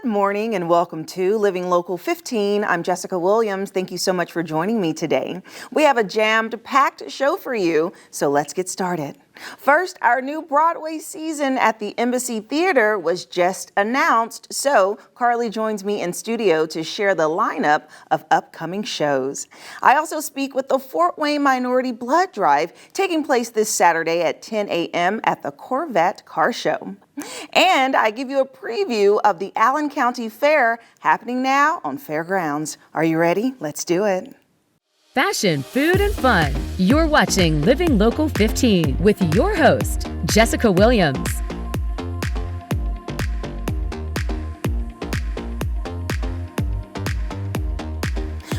Good morning and welcome to Living Local 15. I'm Jessica Williams. Thank you so much for joining me today. We have a jammed-packed show for you, so let's get started. First, our new Broadway season at the Embassy Theater was just announced, so Carly joins me in studio to share the lineup of upcoming shows. I also speak with the Fort Wayne Minority Blood Drive taking place this Saturday at 10 a.m. at the Corvette Car Show. And I give you a preview of the Allen County Fair happening now on Fairgrounds. Are you ready? Let's do it. Fashion, food, and fun. You're watching Living Local 15 with your host, Jessica Williams.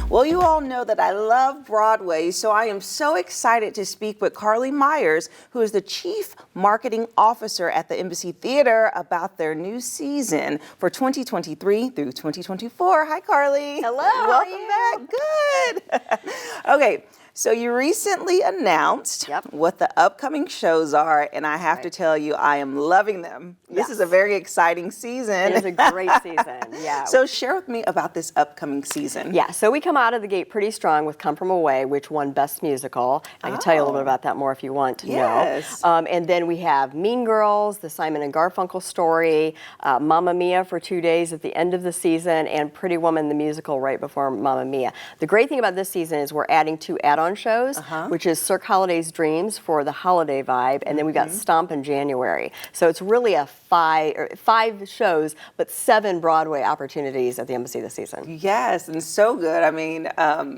Well, you all know that I love Broadway, so I am so excited to speak with Carly Myers, who is the Chief Marketing Officer at the Embassy Theater, about their new season for 2023 through 2024. Hi, Carly. Hello. Welcome back. Good. Okay. So you recently announced what the upcoming shows are, and I have to tell you, I am loving them. This is a very exciting season. It is a great season, yeah. So share with me about this upcoming season. Yeah, so we come out of the gate pretty strong with Come From Away, which won Best Musical. I can tell you a little bit about that more if you want to know. And then we have Mean Girls, the Simon and Garfunkel story, Mamma Mia for 2 days at the end of the season, and Pretty Woman, the musical, right before Mamma Mia. The great thing about this season is we're adding 2 add-on shows, which is Cirque Holiday's Dreams for the holiday vibe, and then we got Stomp in January. So it's really a five shows, but 7 Broadway opportunities at the Embassy this season. Yes, and so good. I mean,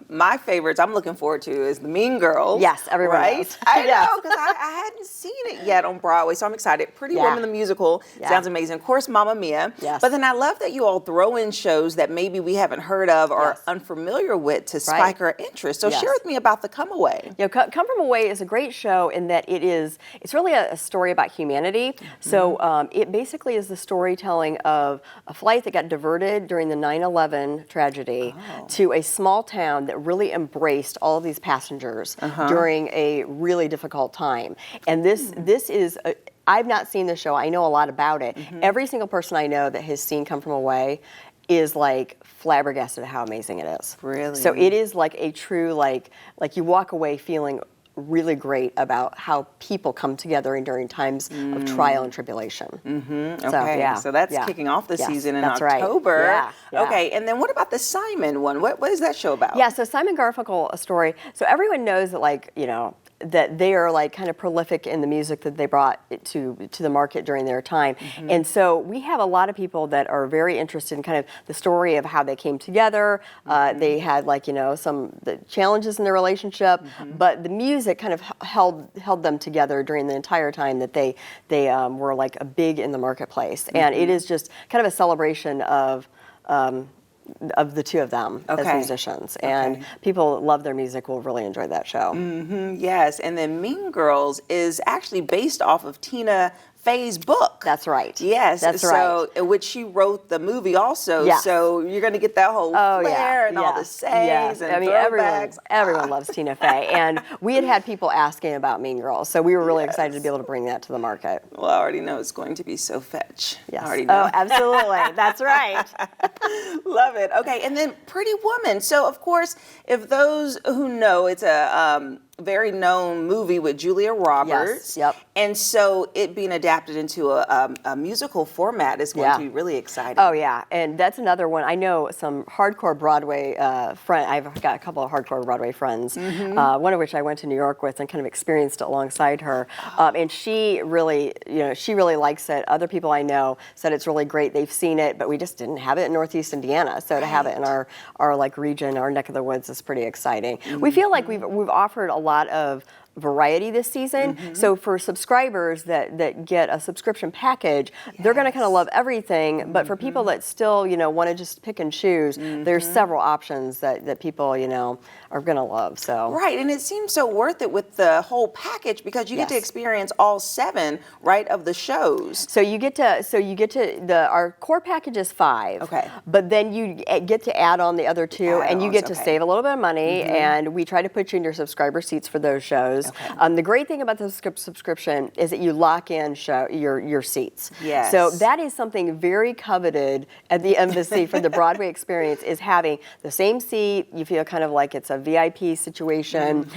my favorites I'm looking forward to is the Mean Girls. Yes, everyone knows. I know, because I hadn't seen it yet on Broadway, so I'm excited. Pretty Woman, the musical, sounds amazing. Of course, Mamma Mia. But then I love that you all throw in shows that maybe we haven't heard of or unfamiliar with to spike our interest. So share with me about the Come Away. You know, Come From Away is a great show in that it's really a story about humanity. So it basically is the storytelling of a flight that got diverted during the 9/11 tragedy to a small town that really embraced all of these passengers during a really difficult time. And this is I've not seen the show. I know a lot about it. Every single person I know that has seen Come From Away is like flabbergasted at how amazing it is. Really? So it is like a true, like you walk away feeling really great about how people come together during times of trial and tribulation. Okay, so that's kicking off the season in October. Okay, and then what about the Simon one? What is that show about? Yeah, so Simon Garfunkel, a story. So everyone knows that, like, you know, that they are like kind of prolific in the music that they brought to the market during their time. And so we have a lot of people that are very interested in kind of the story of how they came together. They had, like, you know, the challenges in their relationship, but the music kind of held them together during the entire time that they were like a big in the marketplace. And it is just kind of a celebration of the two of them as musicians. And people that love their music will really enjoy that show. Yes, and then Mean Girls is actually based off of Tina Fey's book. That's right. Yes, that's right. So, which she wrote the movie also. Yes. So you're going to get that whole flair and all the sayings and everyone loves Tina Fey. And we had people asking about Mean Girls, so we were really excited to be able to bring that to the market. Well, I already know it's going to be so fetch. Yes. I already know. Oh, absolutely. That's right. Love it. Okay, and then Pretty Woman. So, of course, if those who know, it's a very known movie with Julia Roberts. Yes, And so it being adapted into a musical format is going to be really exciting. Oh, yeah. And that's another one. I know some hardcore Broadway friends. I've got a couple of hardcore Broadway friends, one of which I went to New York with and kind of experienced it alongside her. And she really likes it. Other people I know said it's really great. They've seen it, but we just didn't have it in Northeast Indiana. So to have it in our like region, our neck of the woods is pretty exciting. We feel like we've offered a lot of variety this season. So for subscribers that get a subscription package, they're going to kind of love everything. But for people that still, you know, want to just pick and choose, there's several options that people, you know, are going to love. So right, and it seems so worth it with the whole package because you get to experience all 7 of the shows. So you get to our core package is 5. Okay. But then you get to add on the other 2, and you get to save a little bit of money. And we try to put you in your subscriber seats for those shows. shows. Okay. The great thing about the subscription is that you lock in your seats. Yes. So that is something very coveted at the embassy for the Broadway experience, is having the same seat. You feel kind of like it's a VIP situation.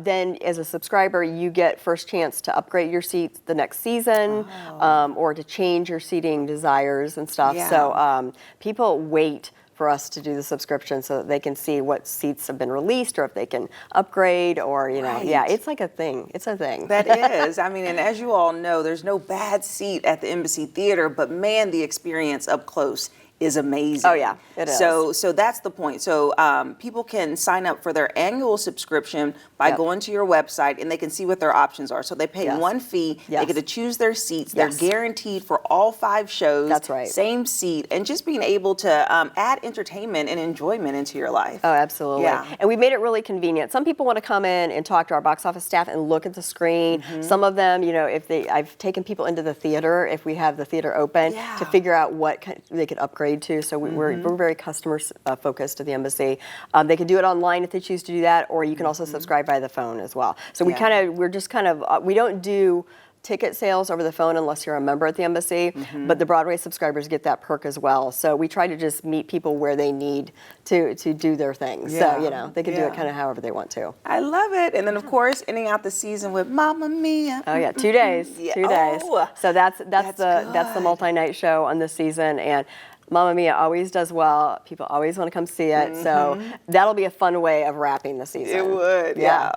Then as a subscriber, you get first chance to upgrade your seats the next season, or to change your seating desires and stuff. Yeah. So people wait for us to do the subscription so that they can see what seats have been released, or if they can upgrade, or, you know, yeah, it's like a thing. It's a thing. That is. I mean, and as you all know, there's no bad seat at the Embassy Theater, but man, the experience up close is amazing. Oh, yeah, it is. So that's the point. So people can sign up for their annual subscription by going to your website, and they can see what their options are. So they pay one fee. They get to choose their seats. They're guaranteed for all 5 shows. That's right. Same seat, and just being able to add entertainment and enjoyment into your life. Oh, absolutely. Yeah. And we made it really convenient. Some people want to come in and talk to our box office staff and look at the screen. Some of them, you know, I've taken people into the theater, if we have the theater open, to figure out what they could upgrade to. So we're very customer focused at the embassy. They can do it online if they choose to do that, or you can also subscribe by the phone as well. So we're just kind of, we don't do ticket sales over the phone unless you're a member at the embassy, but the Broadway subscribers get that perk as well. So we try to just meet people where they need to do their things. So, you know, they can do it kind of however they want to. I love it. And then, of course, ending out the season with Mamma Mia. Oh yeah, 2 days. 2 days. Oh, So that's the multi-night show on this season, and Mamma Mia always does well. People always want to come see it. So that'll be a fun way of wrapping the season. It would, yeah.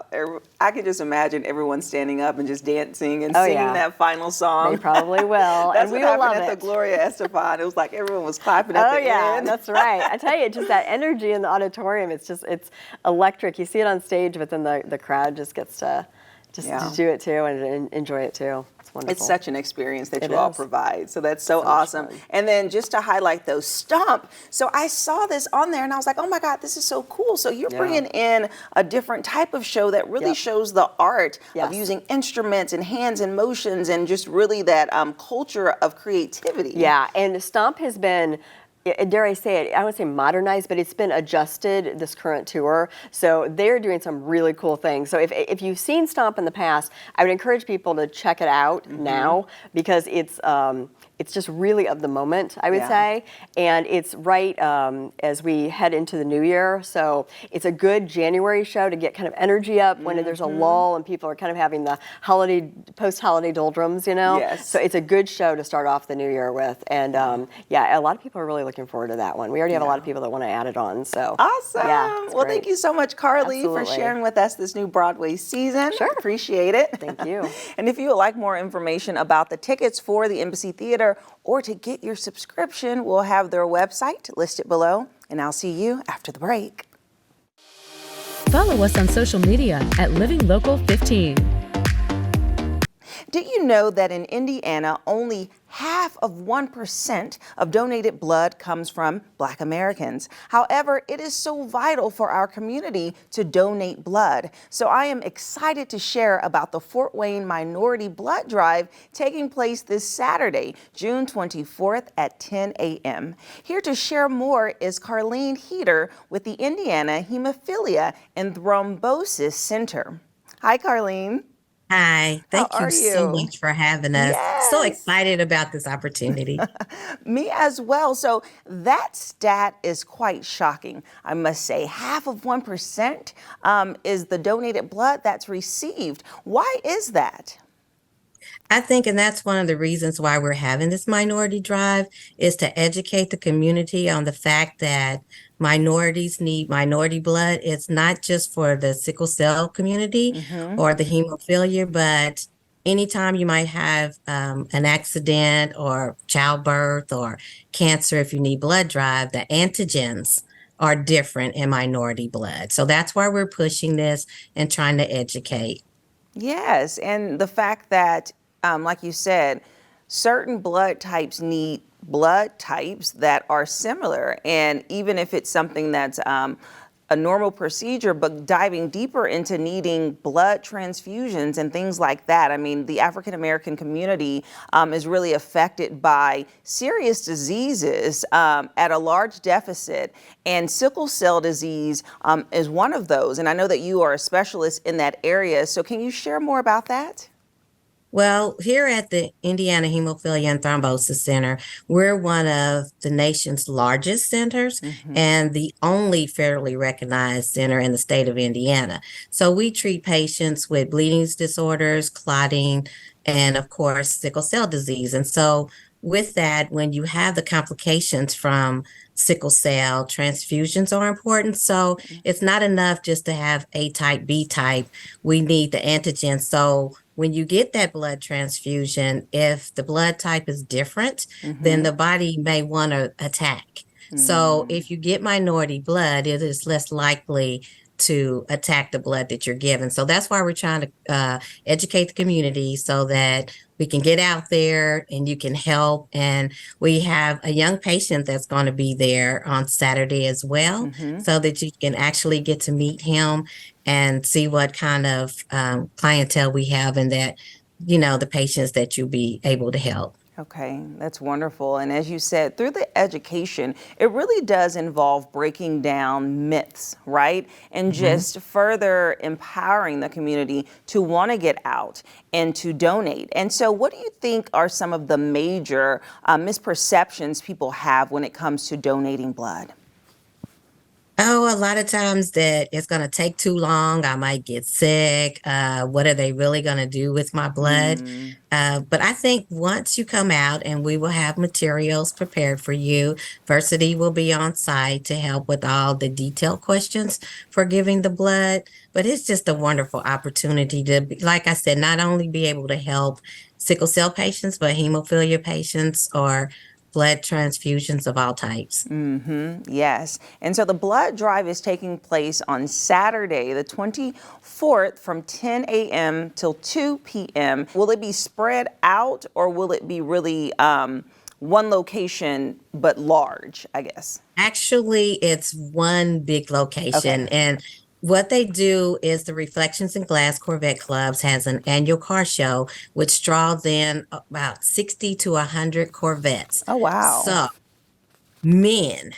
I could just imagine everyone standing up and just dancing and singing that final song. They probably will. That's and we what will happened love at it. the Gloria Estefan. It was like everyone was clapping at the end. That's right. I tell you, just that energy in the auditorium, it's electric. You see it on stage, but then the crowd just gets to do it too and enjoy it too. It's wonderful. It's such an experience that you all provide. So that's so awesome. And then just to highlight those Stomp. So I saw this on there and I was like, oh my God, this is so cool. So you're bringing in a different type of show that really shows the art of using instruments and hands and motions and just really that culture of creativity. Yeah, and Stomp has been, dare I say it, I wouldn't say modernized, but it's been adjusted this current tour. So they're doing some really cool things. So if you've seen Stomp in the past, I would encourage people to check it out now, because it's just really of the moment, I would say. And it's right as we head into the new year. So it's a good January show to get kind of energy up when there's a lull and people are kind of having the post-holiday doldrums, you know? Yes. So it's a good show to start off the new year with. And a lot of people are really looking forward to that one. We already have a lot of people that want to add it on. So awesome. Yeah, well, great. thank you so much, Carly, for sharing with us this new Broadway season. Sure. Appreciate it. Thank you. And if you would like more information about the tickets for the Embassy Theater or to get your subscription, we'll have their website listed below. And I'll see you after the break. Follow us on social media at Living Local 15. Did you know that in Indiana, only 0.5% of donated blood comes from Black Americans? However, it is so vital for our community to donate blood. So I am excited to share about the Fort Wayne Minority Blood Drive taking place this Saturday, June 24th at 10 a.m. Here to share more is Carlene Heater with the Indiana Hemophilia and Thrombosis Center. Hi, Carlene. Hi, thank How you are so you? much for having us. So excited about this opportunity. Me as well. So that stat is quite shocking. I must say 0.5% is the donated blood that's received. Why is that? I think, and that's one of the reasons why we're having this minority drive, is to educate the community on the fact that minorities need minority blood. It's not just for the sickle cell community or the hemophilia, but anytime you might have an accident or childbirth or cancer, if you need blood drive, the antigens are different in minority blood. So that's why we're pushing this and trying to educate. Yes, and the fact that, like you said, certain blood types need blood types that are similar. And even if it's something that's a normal procedure, but diving deeper into needing blood transfusions and things like that. I mean, the African American community is really affected by serious diseases at a large deficit, and sickle cell disease is one of those. And I know that you are a specialist in that area, so can you share more about that? Well, here at the Indiana Hemophilia and Thrombosis Center, we're one of the nation's largest centers and the only federally recognized center in the state of Indiana. So we treat patients with bleeding disorders, clotting, and of course, sickle cell disease. And so with that, when you have the complications from sickle cell, transfusions are important. So it's not enough just to have A type, B type. We need the antigen. So when you get that blood transfusion, if the blood type is different, then the body may want to attack. So if you get minority blood, it is less likely to attack the blood that you're given. So that's why we're trying to educate the community so that we can get out there and you can help. And we have a young patient that's going to be there on Saturday as well, so that you can actually get to meet him and see what kind of clientele we have and that, the patients that you'll be able to help. Okay, that's wonderful. And as you said, through the education, it really does involve breaking down myths, right? And just further empowering the community to want to get out and to donate. And so what do you think are some of the major misperceptions people have when it comes to donating blood? Oh, a lot of times that it's going to take too long. I might get sick. What are they really going to do with my blood? But I think once you come out and we will have materials prepared for you, Varsity will be on site to help with all the detailed questions for giving the blood. But it's just a wonderful opportunity to, like I said, not only be able to help sickle cell patients, but hemophilia patients or blood transfusions of all types. Yes. And so the blood drive is taking place on Saturday, the 24th from 10 a.m. till 2 p.m. Will it be spread out or will it be really one location but large, I guess? Actually, it's one big location. Okay. And what they do is the Reflections in Glass Corvette Clubs has an annual car show, which draws in about 60 to 100 Corvettes. Oh, wow. So men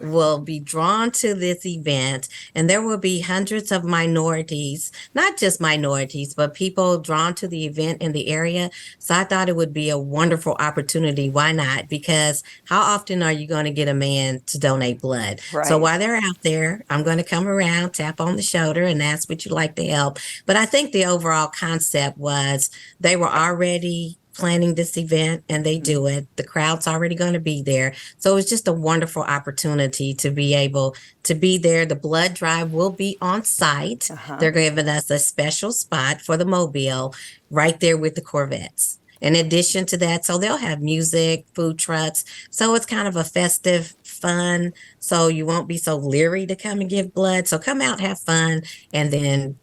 will be drawn to this event, and there will be hundreds of minorities, not just minorities, but people drawn to the event in the area. So I thought it would be a wonderful opportunity. Why not? Because how often are you going to get a man to donate blood? So Right. while they're out there, I'm going to come around, tap on the shoulder, and ask would you like to help. But I think the overall concept was they were already planning this event and they do it. The crowd's already going to be there. So it's just a wonderful opportunity to be able to be there. The blood drive will be on site. They're giving us a special spot for the mobile right there with the Corvettes. In addition to that, so they'll have music, food trucks. So it's kind of a festive, fun. So you won't be so leery to come and give blood. So come out, have fun, and then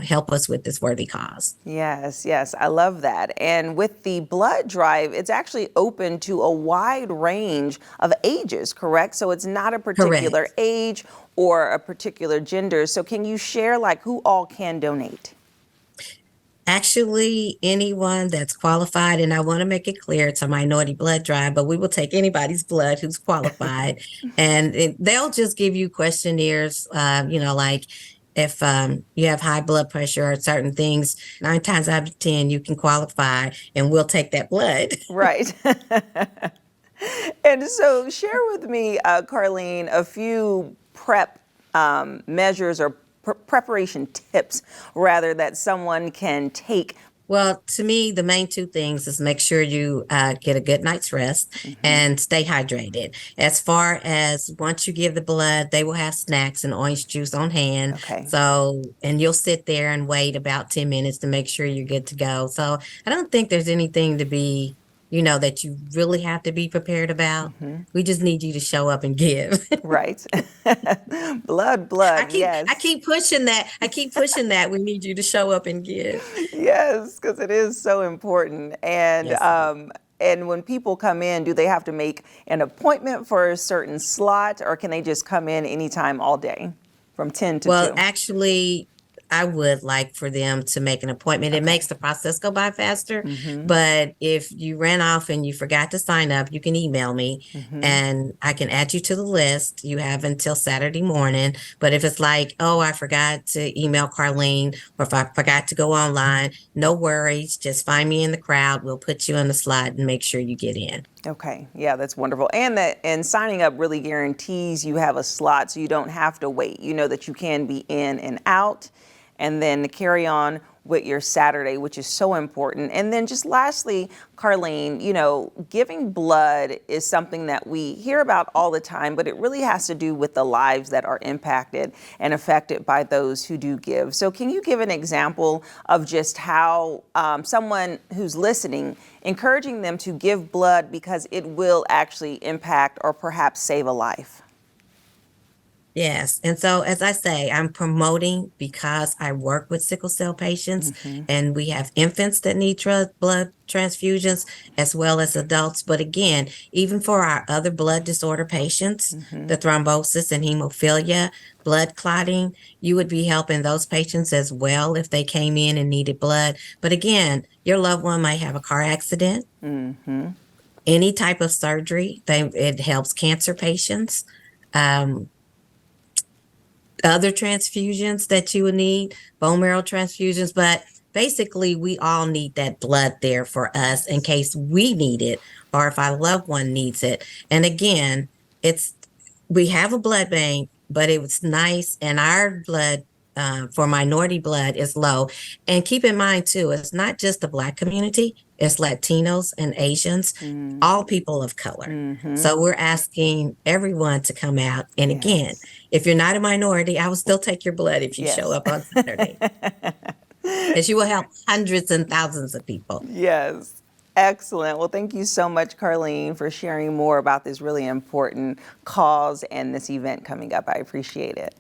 help us with this worthy cause. Yes, yes, I love that. And with the blood drive, it's actually open to a wide range of ages, correct? So it's not a particular Correct. age or a particular gender. So can you share like who all can donate? Actually, anyone that's qualified, and I want to make it clear it's a minority blood drive, but we will take anybody's blood who's qualified. And they'll just give you questionnaires, like if you have high blood pressure or certain things, 9 times out of 10, you can qualify and we'll take that blood. Right. And so share with me, Carlene, a few prep measures or preparation tips, rather, that someone can take. Well, to me, the main two things is make sure you get a good night's rest and stay hydrated. As far as once you give the blood, they will have snacks and orange juice on hand. Okay. So, and you'll sit there and wait about 10 minutes to make sure you're good to go. So I don't think there's anything to be, that you really have to be prepared about. We just need you to show up and give. Right. Blood, yes. I keep pushing that. I keep pushing that. We need you to show up and give. Yes, because it is so important. And Yes. and when people come in, do they have to make an appointment for a certain slot, or can they just come in anytime all day? From 10 to Well, 2. actually, I would like for them to make an appointment. It makes the process go by faster. Mm-hmm. But if you ran off and you forgot to sign up, you can email me and I can add you to the list. You have until Saturday morning. But if it's like, oh, I forgot to email Carlene, or if I forgot to go online, no worries. Just find me in the crowd. We'll put you in the slot and make sure you get in. Okay, yeah, that's wonderful. And signing up really guarantees you have a slot, so you don't have to wait. You know that you can be in and out, and then to carry on with your Saturday, which is so important. And then just lastly, Carlene, giving blood is something that we hear about all the time, but it really has to do with the lives that are impacted and affected by those who do give. So can you give an example of just how someone who's listening, encouraging them to give blood because it will actually impact or perhaps save a life? Yes. And so, as I say, I'm promoting because I work with sickle cell patients and we have infants that need blood transfusions as well as adults. But again, even for our other blood disorder patients, the thrombosis and hemophilia, blood clotting, you would be helping those patients as well if they came in and needed blood. But again, your loved one might have a car accident, any type of surgery. It helps cancer patients. Other transfusions that you would need, bone marrow transfusions, but basically we all need that blood there for us in case we need it or if our loved one needs it. And again, we have a blood bank, but it was nice, and our blood for minority blood is low. And keep in mind too, it's not just the Black community, it's Latinos and Asians, all people of color. So we're asking everyone to come out. And again, if you're not a minority, I will still take your blood if you show up on Saturday. As you will help hundreds and thousands of people. Yes. Excellent. Well, thank you so much, Carlene, for sharing more about this really important cause and this event coming up. I appreciate it.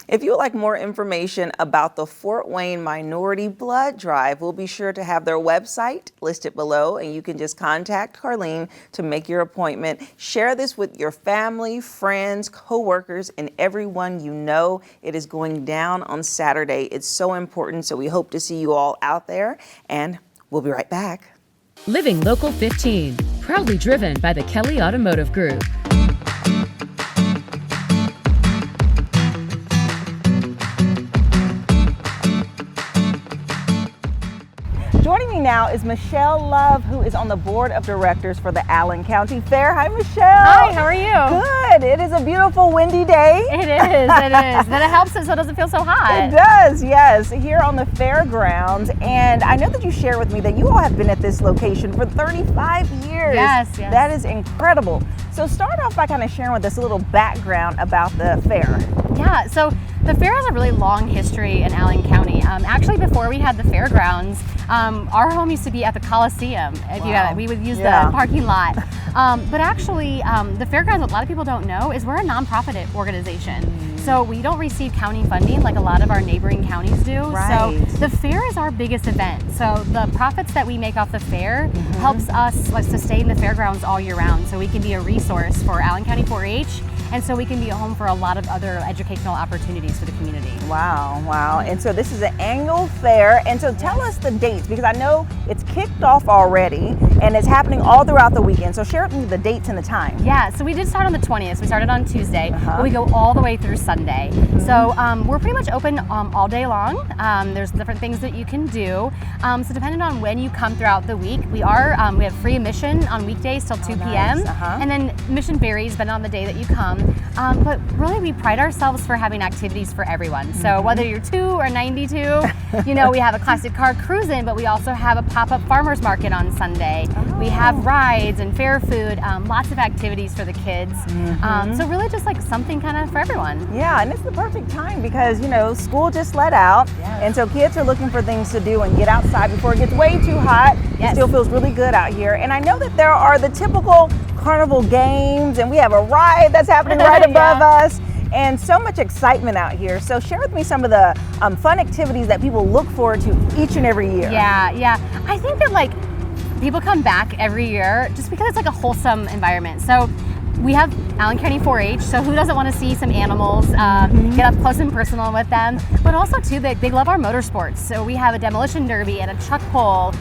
If you would like more information about the Fort Wayne Minority Blood Drive, we'll be sure to have their website listed below, and you can just contact Carlene to make your appointment. Share this with your family, friends, coworkers, and everyone you know. It is going down on Saturday. It's so important, so we hope to see you all out there, and we'll be right back. Living Local 15, proudly driven by the Kelly Automotive Group. Joining me now is Michelle Love, who is on the board of directors for the Allen County Fair. Hi, Michelle. Hi, how are you? Good. It is a beautiful, windy day. It is. Then it helps it so it doesn't feel so hot. It does, yes. Here on the fairgrounds. And I know that you shared with me that you all have been at this location for 35 years. Yes. That is incredible. So start off by kind of sharing with us a little background about the fair. Yeah, so the fair has a really long history in Allen County. Actually, before we had the fairgrounds, our home used to be at the Coliseum. If you have it, we would use the parking lot. But actually, the fairgrounds, what a lot of people don't know, is we're a nonprofit organization. So we don't receive county funding like a lot of our neighboring counties do. Right. So the fair is our biggest event. So the profits that we make off the fair helps us sustain the fairgrounds all year round. So we can be a resource for Allen County 4-H, and so we can be a home for a lot of other educational opportunities for the community. Wow. And so this is an annual fair. And so tell us the dates, because I know it's kicked off already and it's happening all throughout the weekend. So share with me the dates and the time. Yeah, so we did start on the 20th. We started on Tuesday, but we go all the way through Sunday. So we're pretty much open all day long. There's different things that you can do. So depending on when you come throughout the week, we have free admission on weekdays till 2 p.m. And then admission varies depending on the day that you come. But really, we pride ourselves for having activities for everyone. So whether you're 2 or 92, we have a classic car cruising, but we also have a pop-up farmers market on Sunday. We have rides and fair food, lots of activities for the kids. So really just like something kind of for everyone. Yeah, and it's the perfect time because, school just let out. And so kids are looking for things to do and get outside before it gets way too hot. It still feels really good out here. And I know that there are the typical carnival games, and we have a ride that's happening right above us, and so much excitement out here. So share with me some of the fun activities that people look forward to each and every year. Yeah. I think that people come back every year just because it's like a wholesome environment. So we have Allen County 4-H, so who doesn't want to see some animals, get up close and personal with them? But also too, they love our motorsports. So we have a demolition derby and a chuck pull.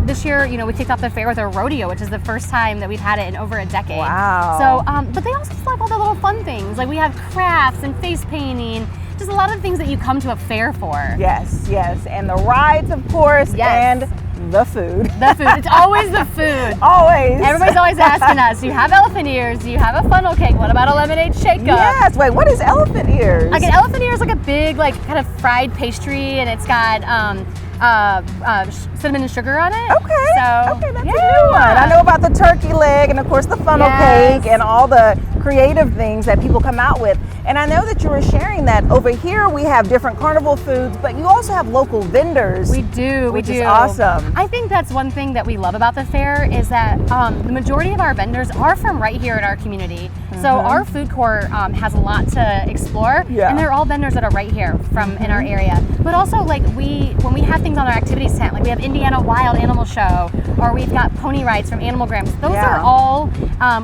This year, we kicked off the fair with a rodeo, which is the first time that we've had it in over a decade. Wow. So, but they also love all the little fun things. Like we have crafts and face painting, just a lot of things that you come to a fair for. Yes, and the rides, of course, Yes. and the food. The food. It's always the food. Always. Everybody's always asking us, do you have elephant ears? Do you have a funnel cake? What about a lemonade shake-up? Yes, wait, what is elephant ears? Like an elephant ear is like a big, like kind of fried pastry, and it's got cinnamon and sugar on it. Okay, So, that's a new one. I know about the turkey leg and of course the funnel Yes. cake and all the creative things that people come out with. And I know that you were sharing that over here we have different carnival foods, but you also have local vendors. We do, which we do. is awesome. I think that's one thing that we love about the fair is that the majority of our vendors are from right here in our community. So our food court has a lot to explore, Yeah. and they're all vendors that are right here from in our area. But also, like when we have things on our activities tent, like we have Indiana Wild Animal Show, or we've got pony rides from Animal Grams. Those Yeah. are all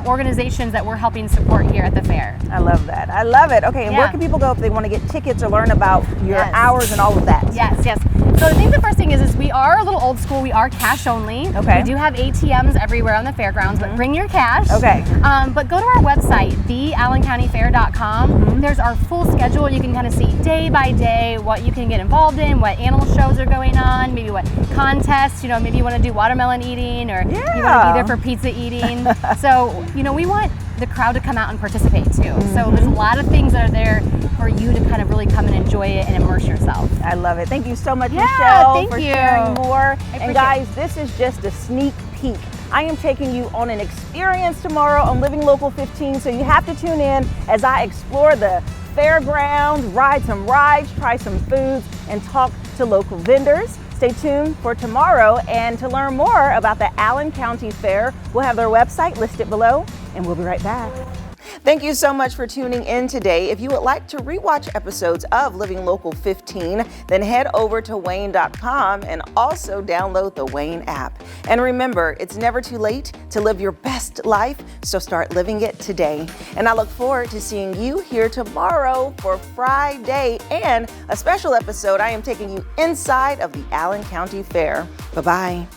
organizations that we're helping support here at the fair. I love that. I love it. Okay, and where Yeah. can people go if they want to get tickets or learn about your Yes. hours and all of that? Yes. So I think the first thing is we are a little old school. We are cash only. Okay. We do have ATMs everywhere on the fairgrounds, but bring your cash. Okay. But go to our website, theallencountyfair.com. There's our full schedule. You can kind of see day by day what you can get involved in, what animal shows are going on, maybe what contests. Maybe you want to do watermelon eating, or you want to Yeah. be there for pizza eating. So we want the crowd to come out and participate too. So there's a lot of things that are there for you to kind of really come and enjoy it and immerse yourself. I love it. Thank you so much, Yeah, Michelle, thank for you. sharing more. appreciate And guys, this is just a sneak peek. I am taking you on an experience tomorrow on Living Local 15, so you have to tune in as I explore the fairgrounds, ride some rides, try some foods, and talk to local vendors. Stay tuned for tomorrow, and to learn more about the Allen County Fair, we'll have their website listed below, and we'll be right back. Thank you so much for tuning in today. If you would like to rewatch episodes of Living Local 15, then head over to WANE.com and also download the WANE app. And remember, it's never too late to live your best life, so start living it today. And I look forward to seeing you here tomorrow for Friday and a special episode. I am taking you inside of the Allen County Fair. Bye-bye.